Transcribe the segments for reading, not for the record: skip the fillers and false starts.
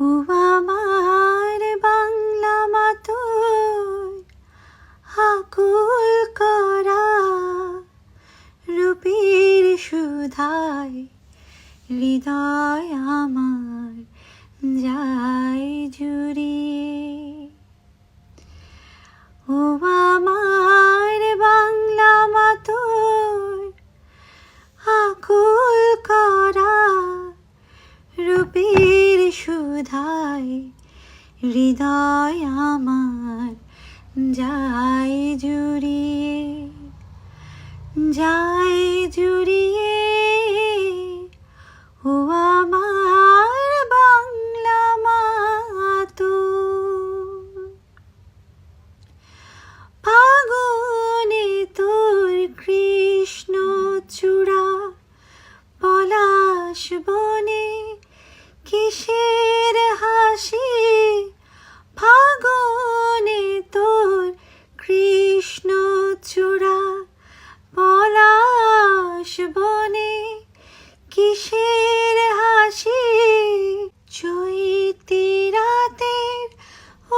ও আমার বাংলা মাতোর আকুল করা রূপের সুধায় হৃদয় আমার যায় জুড়িয়ে। ও আমার বাংলা মাতোর আকুল করা রূপের সুধায় হৃদয় আমার যায় জুড়িয়ে, যায় জুড়িয়ে। ও আমার বাংলা মাতোর ফাগুনে তোর কৃষ্ণ চূড়া পলাশ বনে কিসের হাসি। ফাগুনে তোর কৃষ্ণ চূড়া পলাশ বনে কিসের হাসি। চৈতি রাতের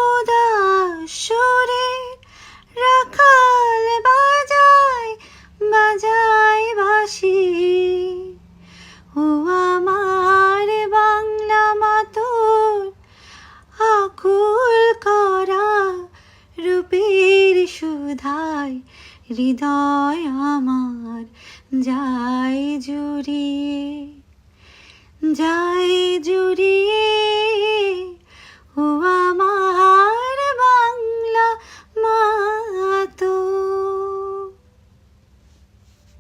উদাস সুরে রাখাল বাজায় বাজায় বাঁশি। ও আমার বাংলা মাতোর আকুল করা রূপের সুধায় হৃদয় আমার যায় জুড়িয়ে, যায় জুড়িয়ে।